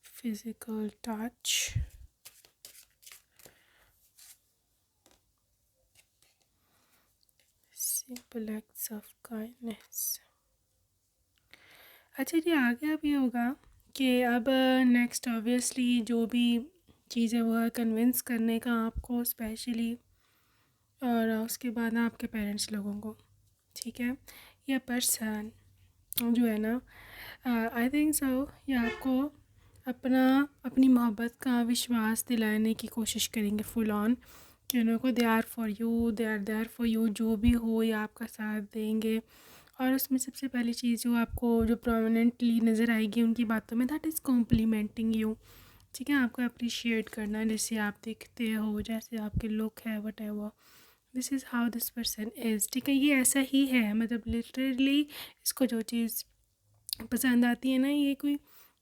physical touch. Simple acts of kindness. अच्छा जी, आगे अब ये होगा कि अब नेक्स्ट ऑब्वियसली जो भी चीज़ है वो कन्विंस करने का आपको स्पेशली, और उसके बाद आपके पेरेंट्स लोगों को। ठीक है, ये पर्सन जो है ना, आई थिंक सो, ये आपको अपनी मोहब्बत का विश्वास दिलाने की कोशिश करेंगे फुल ऑन, कि उनको they are for you, they are there for you, जो भी हो ये आपका साथ देंगे। और उसमें सबसे पहली चीज़ जो आपको जो प्रोमिनेंटली नज़र आएगी उनकी बातों में, दैट इज़ कॉम्प्लीमेंटिंग यू। ठीक है, आपको अप्रिशिएट करना, जैसे आप दिखते हो, जैसे आपके लुक है, what ever, this is how this person is. ठीक है, ये ऐसा ही है, मतलब लिटरली इसको जो चीज़ पसंद आती है ना, ये कोई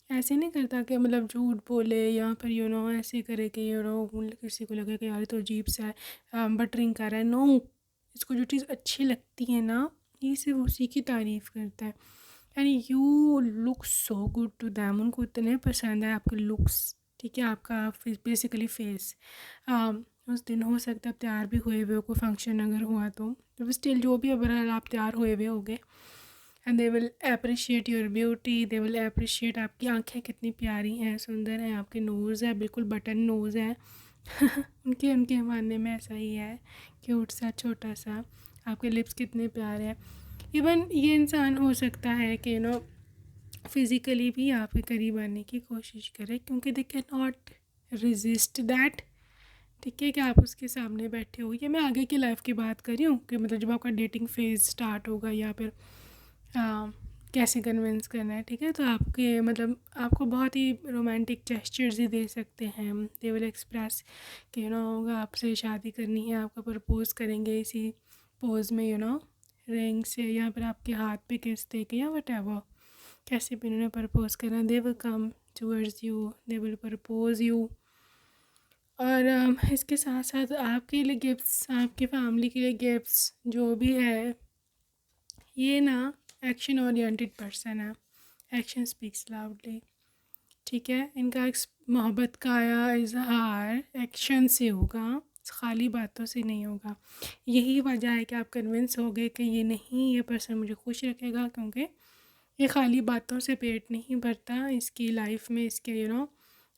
ऐसे नहीं करता कि मतलब झूठ बोले या फिर ऐसे करे कि किसी को लगे कि यार तो अजीब सा है, बटरिंग कर रहा है। नो, इसको जो चीज़ अच्छी लगती है ना, ये सिर्फ उसी की तारीफ़ करता है। And you look so good to them, उनको इतने पसंद है आपके लुक्स। ठीक है, आपका बेसिकली फेस। उस दिन हो सकता है आप तैयार भी हुए हुए हो, कोई फंक्शन अगर हुआ तो स्टिल जो भी अगर आप तैयार हुए हुए होगे, and they will appreciate your beauty, they will appreciate आपकी आंखें कितनी प्यारी हैं, सुंदर हैं, आपके नोज़ है बिल्कुल बटन नोज़ है। उनके मानने में ऐसा ही है, क्यूट सा छोटा सा, आपके लिप्स कितने प्यारे हैं। इवन ये इंसान हो सकता है कि फिज़िकली भी आपके करीब आने की कोशिश करे, क्योंकि they can not resist that. ठीक है, कि आप उसके सामने बैठे हो। ये मैं आगे की लाइफ की बात कर रही हूँ कि मतलब जब आपका डेटिंग फेज़ स्टार्ट होगा या फिर कैसे कन्विंस करना है। ठीक है, तो आपके मतलब आपको बहुत ही रोमांटिक जेस्चर्स ही दे सकते हैं। दे विल एक्सप्रेस कि होगा आपसे शादी करनी है, आपका प्रपोज करेंगे इसी पोज में, रिंग से, या फिर आपके हाथ पे किस दे के, या वट एवर कैसे भी उन्होंने प्रपोज करना। They will come towards you, they will propose you. और इसके साथ साथ आपके लिए गिफ्ट्स, आपकी फैमिली के लिए गिफ्ट्स जो भी है, ये ना एक्शन ओरिएंटेड पर्सन है। Action speaks loudly. ठीक है, इनका मोहब्बत का इजहार एक्शन से होगा, खाली बातों से नहीं होगा। यही वजह है कि आप कन्विंस हो गए कि ये नहीं, ये पर्सन मुझे खुश रखेगा, क्योंकि ये खाली बातों से पेट नहीं भरता। इसकी लाइफ में, इसके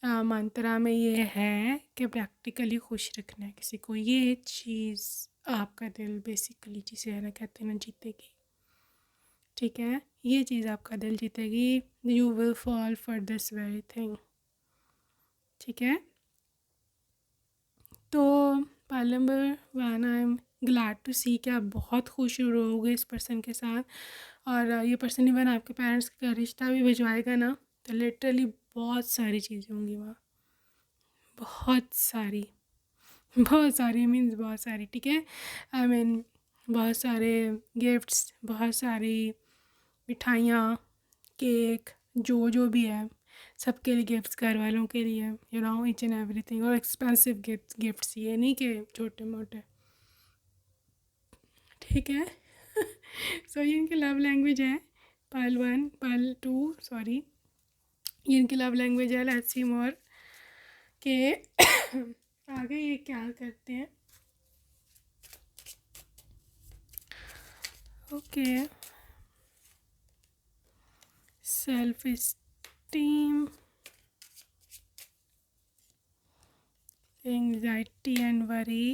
मंत्रा में ये है कि प्रैक्टिकली खुश रखना है किसी को। ये चीज़ आपका दिल बेसिकली, जिसे है ना कहते हैं ना, जीतेगी। ठीक है, ये चीज़ आपका दिल जीतेगी। You will fall for this very thing. ठीक है, तो part number 1, I am glad to see कि आप बहुत खुश रहोगे इस पर्सन के साथ। और ये पर्सन इवन आपके पेरेंट्स का रिश्ता भी भिजवाएगा ना, तो लिटरली बहुत सारी चीज़ें होंगी वहाँ, बहुत सारी, बहुत सारी मीन्स बहुत सारी। ठीक है, आई मीन बहुत सारे गिफ्ट्स, बहुत सारी मिठाइयाँ, केक, जो जो भी है सबके लिए गिफ्ट्स, घर वालों के लिए, ईच एंड एवरीथिंग। और एक्सपेंसिव गिफ्ट्स, ये नहीं कि छोटे मोटे। ठीक है। सो ये इनकी लव लैंग्वेज है। पाल 1, पाल 2, सॉरी, ये इनकी लव लैंग्वेज है। लेट्स सी मोर के आगे ये क्या करते हैं। Okay, self esteem, anxiety and worry,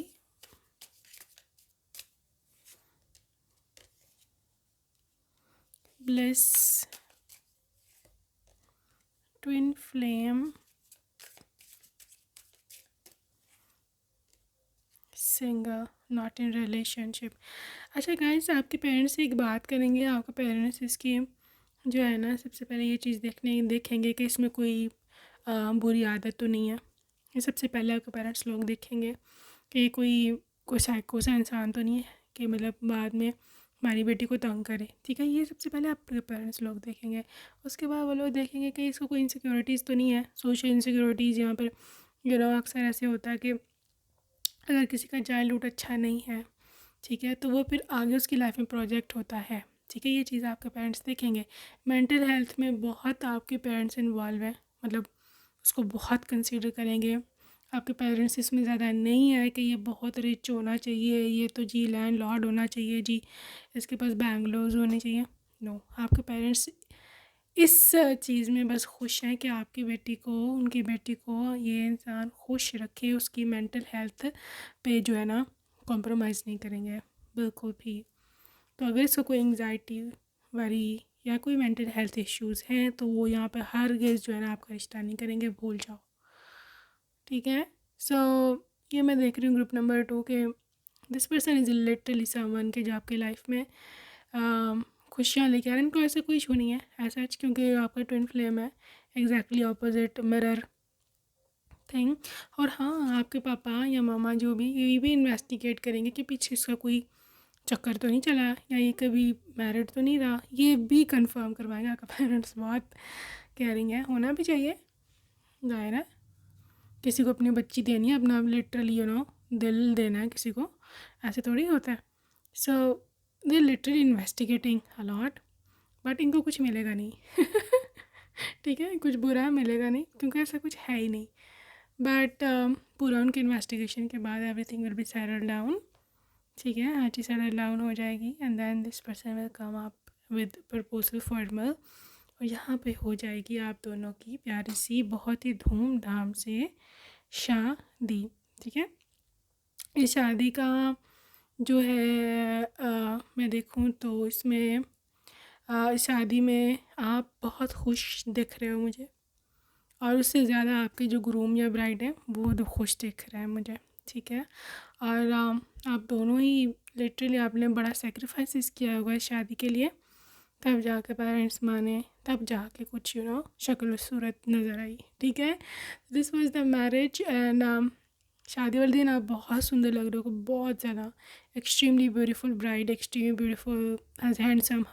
bliss, twin flame, singer, not in relationship. अच्छा गाइस, आपके पेरेंट्स से एक बात करेंगे। आपके पेरेंट्स इसकी जो है ना, सबसे पहले ये चीज़ देखेंगे कि इसमें कोई बुरी आदत तो नहीं है। ये सबसे पहले आपके पेरेंट्स लोग देखेंगे कि कोई साइको सा इंसान तो नहीं है कि मतलब बाद में हमारी बेटी को तंग करे। ठीक है, ये सबसे पहले आपके पेरेंट्स लोग देखेंगे। उसके बाद वो लोग देखेंगे कि इसको कोई इनसिक्योरिटीज़ तो नहीं है, सोशल इनसिक्योरिटीज़। यहाँ पर अक्सर ऐसे होता है कि अगर किसी का चाइल्डहुड अच्छा नहीं है, ठीक है, तो वो फिर आगे उसकी लाइफ में प्रोजेक्ट होता है। ठीक है, ये चीज़ आपके पेरेंट्स देखेंगे। मेंटल हेल्थ में बहुत आपके पेरेंट्स इन्वॉल्व हैं, मतलब उसको बहुत कंसीडर करेंगे। आपके पेरेंट्स इसमें ज़्यादा नहीं है कि ये बहुत रिच होना चाहिए, ये तो जी लैंड लॉर्ड होना चाहिए, जी इसके पास बैंगलोज होने चाहिए। नो, आपके पेरेंट्स इस चीज़ में बस खुश हैं कि आपकी बेटी को, उनकी बेटी को ये इंसान खुश रखे, उसकी मेंटल हेल्थ पे जो है ना कॉम्प्रोमाइज़ नहीं करेंगे बिल्कुल भी। तो अगर इसको कोई एंग्जाइटी, वरी या कोई मेंटल हेल्थ इश्यूज़ हैं, तो वो यहाँ पे हरगिज़ जो है ना आपका रिश्ता नहीं करेंगे, भूल जाओ। ठीक है, सो ये मैं देख रही हूँ ग्रुप नंबर 2 के this person is literally someone के जो आपकी लाइफ में खुशियाँ लेके आ रहे हैं। इनको ऐसा कोई इशू नहीं है ऐसा, क्योंकि आपका ट्विन फ्लेम है, एग्जैक्टली ऑपोजिट मिरर थिंग। और हाँ, आपके पापा या मामा जो भी, ये भी इन्वेस्टिगेट करेंगे कि पीछे इसका कोई चक्कर तो नहीं चला, या ये कभी मैरिड तो नहीं रहा, ये भी कंफर्म करवाएंगे। आपका पेरेंट्स बहुत केयरिंग है, होना भी चाहिए। जाहिर है, किसी को अपनी बच्ची देनी है, अपना लिटरली दिल देना है किसी को, ऐसे थोड़ी होता है। So they literally investigating a lot, but इनको कुछ मिलेगा नहीं। ठीक है, कुछ बुरा मिलेगा नहीं, क्योंकि ऐसा कुछ है ही नहीं। बट पूरा उनके इन्वेस्टिगेशन के बाद everything will be settle down. ठीक है, हर चीज़ सेटल डाउन हो जाएगी, and then this person will come up with proposal formal, और यहाँ पे हो जाएगी आप दोनों की प्यारी सी बहुत ही धूमधाम से शादी। ठीक है, इस शादी का जो है मैं देखूँ तो इसमें शादी में आप बहुत खुश दिख रहे हो मुझे, और उससे ज़्यादा आपके जो ग्रूम या ब्राइड है वो तो खुश दिख रहा है मुझे, ठीक है। और आप दोनों ही लिटरली आपने बड़ा सेक्रीफाइसेस किया होगा इस शादी के लिए, तब जाके पेरेंट्स माने, तब जाके कुछ शक्ल सूरत नज़र आई, ठीक है। This was the marriage and शादी वाले दिन आप बहुत सुंदर लग रहे हो, बहुत ज़्यादा, extremely beautiful bride, extremely beautiful handsome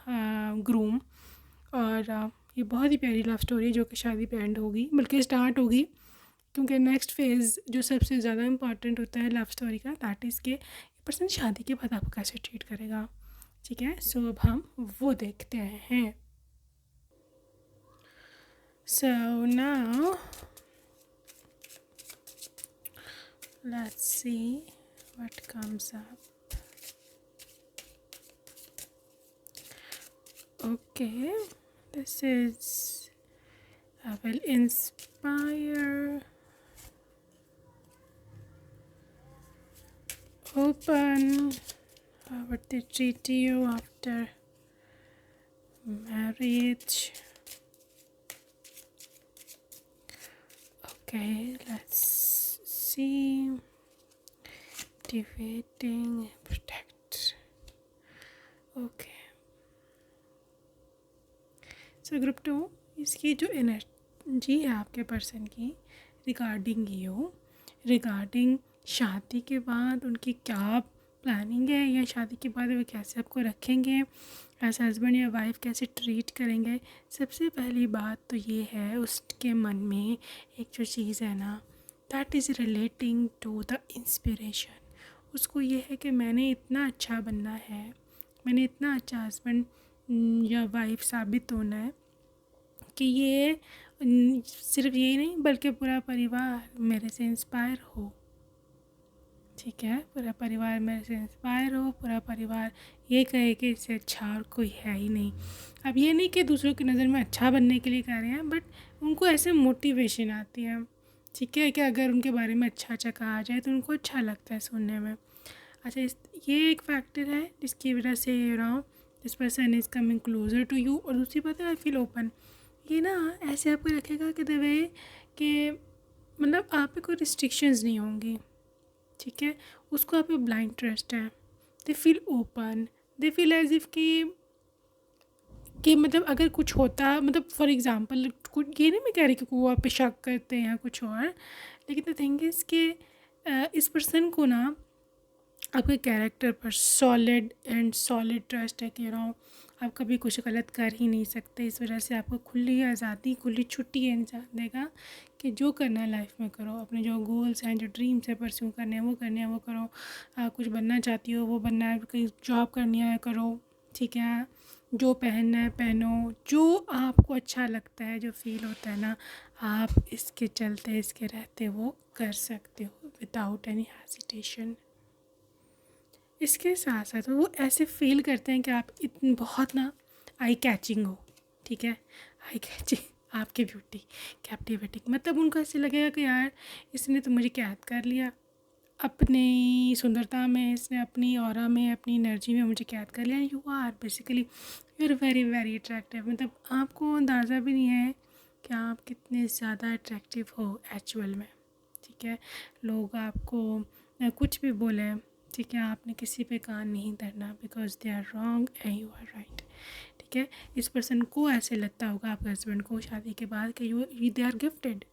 groom. और ये बहुत ही प्यारी लव स्टोरी है जो कि शादी पे एंड होगी, बल्कि स्टार्ट होगी, क्योंकि नेक्स्ट फेज़ जो सबसे ज़्यादा इम्पॉर्टेंट होता है लव स्टोरी का, दैट इज़ के पर्सन शादी के बाद आपको कैसे ट्रीट करेगा, ठीक है। सो अब हम वो देखते हैं। So now let's see what comes up. Okay, this is I will inspire, open, how would they treat you after marriage. Okay, let's see. Activating, protect. Okay. So group 2, इसकी जो एनर्जी है आपके पर्सन की regarding regarding शादी के बाद उनकी क्या प्लानिंग है, या शादी के बाद वो कैसे आपको रखेंगे, एज हस्बैंड या वाइफ कैसे ट्रीट करेंगे। सबसे पहली बात तो ये है उसके मन में एक जो चीज़ है ना, that is relating to the inspiration. उसको ये है कि मैंने इतना अच्छा बनना है, मैंने इतना अच्छा हस्बैंड या वाइफ साबित होना है कि ये सिर्फ ये नहीं बल्कि पूरा परिवार मेरे से इंस्पायर हो, ठीक है। पूरा परिवार मेरे से इंस्पायर हो, पूरा परिवार ये कहे कि इससे अच्छा और कोई है ही नहीं। अब ये नहीं कि दूसरों की नज़र में अच्छा बनने के लिए कह रहे हैं, बट उनको ऐसे मोटिवेशन आती है, ठीक है, कि अगर उनके बारे में अच्छा कहा जाए तो उनको अच्छा लगता है सुनने में। अच्छा, ये एक फैक्टर है जिसकी वजह से this person is coming closer to you. और दूसरी बात है, आई फील ओपन, ये ना ऐसे आपको रखेगा कि द वे कि मतलब आप पे कोई रिस्ट्रिक्शंस नहीं होंगी, ठीक है। उसको आप पे ब्लाइंड ट्रस्ट है, they feel open, they feel as if कि मतलब अगर कुछ होता, मतलब फॉर एग्ज़ाम्पल कुछ, ये नहीं मैं कह रही कि वो आप पे शक करते हैं या कुछ और, लेकिन द थिंग इज़ कि इस पर्सन को ना आपके कैरेक्टर पर सॉलिड ट्रस्ट है कि आप कभी कुछ गलत कर ही नहीं सकते। इस वजह से आपको खुली आज़ादी, खुली छुट्टी है इंसान देगा कि जो करना है लाइफ में करो, अपने जो गोल्स हैं, जो ड्रीम्स है परस्यू करने हैं वो करो। कुछ बनना चाहती हो वो बनना है, कहीं जॉब करनी है करो, ठीक है। जो पहनना है पहनो, जो आपको अच्छा लगता है, जो फील होता है ना, आप इसके चलते इसके रहते वो कर सकते हो विदाउट एनी हेजिटेशन। इसके साथ साथ वो ऐसे फील करते हैं कि आप इतनी बहुत ना आई कैचिंग हो, ठीक है। आई कैचिंग, आपकी ब्यूटी कैप्टिवेटिंग, मतलब उनको ऐसे लगेगा कि यार इसने तो मुझे कैद कर लिया अपनी सुंदरता में, इसने अपनी ऑरा में, अपनी एनर्जी में मुझे कैद कर लिया। You are basically, you are very very attractive, मतलब आपको अंदाज़ा भी नहीं है कि आप कितने ज़्यादा अट्रैक्टिव हो एक्चुअल में, ठीक है। लोग आपको कुछ भी बोलें, ठीक है, आपने किसी पे कान नहीं धरना, because they are wrong and you are right, ठीक है। इस पर्सन को ऐसे लगता होगा आपके हस्बैंड को शादी के बाद कि यू दे आर गिफ्टेड,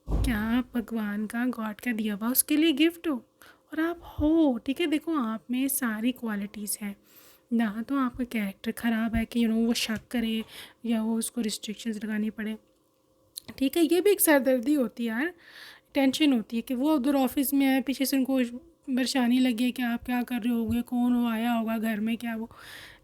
क्या आप भगवान का, गॉड का दिया हुआ उसके लिए गिफ्ट हो, और आप हो, ठीक है। देखो आप में सारी क्वालिटीज़ हैं ना, तो आपका कैरेक्टर ख़राब है कि वो शक करे या वो उसको रिस्ट्रिक्शंस लगानी पड़े, ठीक है। ये भी एक सरदर्दी होती है यार, टेंशन होती है कि वो उधर ऑफिस में है, पीछे से उनको परेशानी लगी है कि आप क्या कर रहे होगे, कौन वो आया होगा घर में, क्या वो,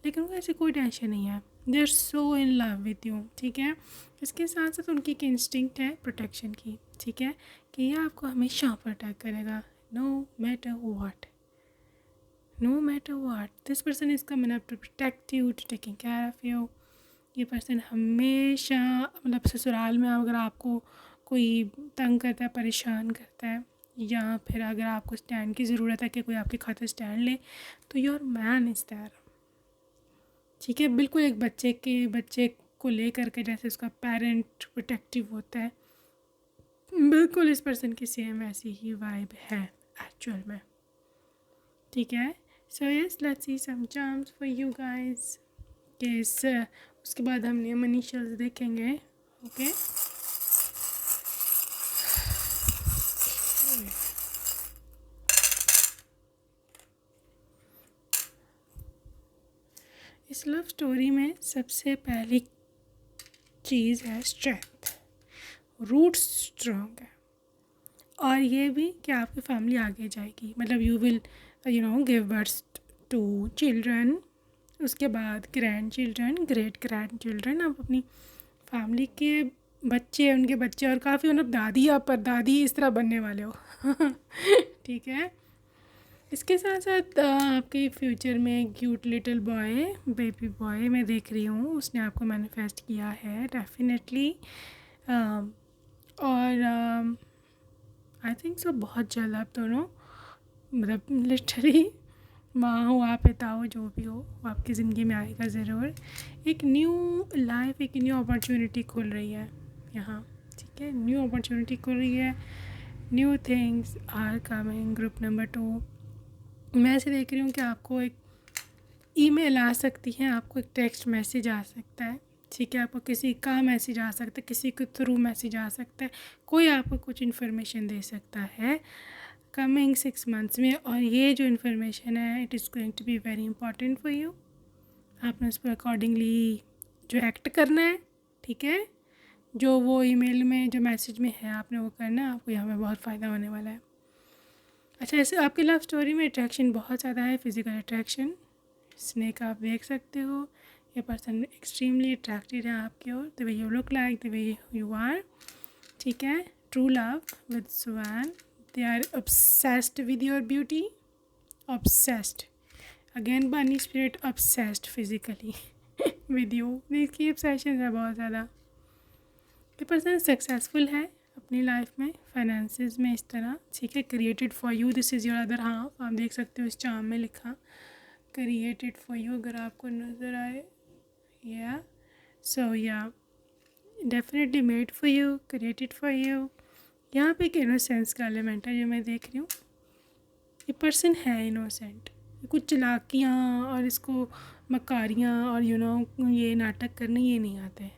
लेकिन वो ऐसे कोई टेंशन नहीं है, they are so in love with you, ठीक है। इसके साथ साथ उनकी एक इंस्टिंक्ट है प्रोटेक्शन की, ठीक है, कि ये आपको हमेशा प्रोटेक्ट करेगा, no matter what, no matter what this person is coming up to protect you, to taking care of you. ये पर्सन हमेशा, मतलब ससुराल में अगर आपको कोई तंग करता है, परेशान करता है, या फिर अगर आपको स्टैंड की ज़रूरत है कि कोई आपके खातिर स्टैंड ले, तो योर मैन इज़ देयर, ठीक है, बिल्कुल एक बच्चे को लेकर के जैसे उसका पेरेंट प्रोटेक्टिव होता है, बिल्कुल इस पर्सन की सेम ऐसी ही वाइब है एक्चुअल में। ठीक है, so yes let's see some charms for you guys. उसके बाद हम नेम इनिशियल्स देखेंगे। ओके इस लव स्टोरी में सबसे पहली चीज़ है स्ट्रेंथ, रूट स्ट्रॉन्ग है, और ये भी कि आपकी फैमिली आगे जाएगी, मतलब you will give birth to children, उसके बाद grand children, great grand children, आप अपनी फैमिली के बच्चे, उनके बच्चे, और काफ़ी मतलब दादी या परदादी इस तरह बनने वाले हो। ठीक है, इसके साथ साथ आपके फ्यूचर में cute little boy, baby boy मैं देख रही हूँ, उसने आपको मैनिफेस्ट किया है डेफिनेटली। और आई थिंक सो बहुत जल्द आप दोनों, मतलब लिटरली माँ हो आप, पिता हो, जो भी हो, वो आपकी ज़िंदगी में आएगा ज़रूर। एक न्यू लाइफ, एक न्यू अपॉर्चुनिटी खुल रही है यहाँ। ठीक है, न्यू अपॉर्चुनिटी खुल रही है, new things are coming. Group number 2, मैं ऐसे देख रही हूँ कि आपको एक ईमेल आ सकती है, आपको एक टेक्स्ट मैसेज आ सकता है। ठीक है, आपको किसी का मैसेज आ सकता है, किसी के थ्रू मैसेज आ सकता है, कोई आपको कुछ इन्फॉर्मेशन दे सकता है कमिंग 6 मंथ्स में, और ये जो इन्फॉर्मेशन है it is going to be very important for you. आपने उस पर अकॉर्डिंगली जो एक्ट करना है। ठीक है, जो वो ईमेल में जो मैसेज में है आपने वो करना है, आपको यहाँ पे बहुत फ़ायदा होने वाला है। अच्छा, ऐसे आपकी लव स्टोरी में अट्रैक्शन बहुत ज़्यादा है, फिज़िकल अट्रैक्शन, स्नेक आप देख सकते हो, ये पर्सन एक्सट्रीमली अट्रैक्टेड है आपकी ओर, the way you look like, the way you are. ठीक है, true love with swan, they are obsessed with your beauty, obsessed, again bunny spirit, obsessed physically with you। इसकी obsession है बहुत ज़्यादा। ये पर्सन सक्सेसफुल है अपनी लाइफ में, फाइनेंसेस में इस तरह। ठीक है, created for you, this is your other half, आप देख सकते हो इस चार्म में लिखा क्रिएटेड फॉर यू, अगर आपको नज़र आए। या सो या definitely made for you, created for you. यहाँ पे एक इनोसेंस का एलिमेंट है जो मैं देख रही हूँ, ये पर्सन है इनोसेंट, कुछ चालाकियाँ और इसको मकारियाँ और ये नाटक करने ये नहीं आते,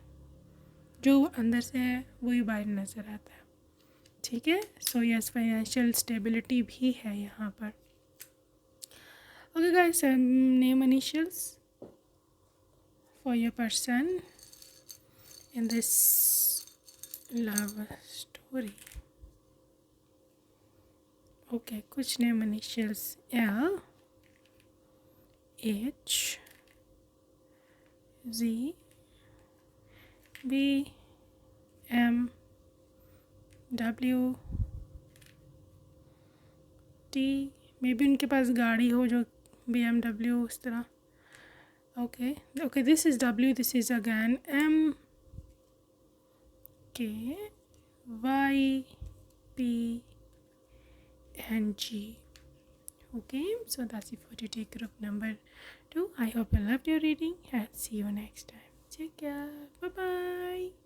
जो अंदर से है वही बाहर नज़र आता है। ठीक है, सो यस फाइनेंशियल स्टेबिलिटी भी है यहाँ पर। Okay guys, name initials for your person in this love story. Okay, कुछ name initials L, H, Z, B, M, W, T, may be उनके पास गाड़ी हो जो BMW इस तरह। Okay, this is W, this is again M, K, Y, P and G. Okay, so that's it for today, group number 2. I hope you loved your reading and see you next time. Take care. Bye bye.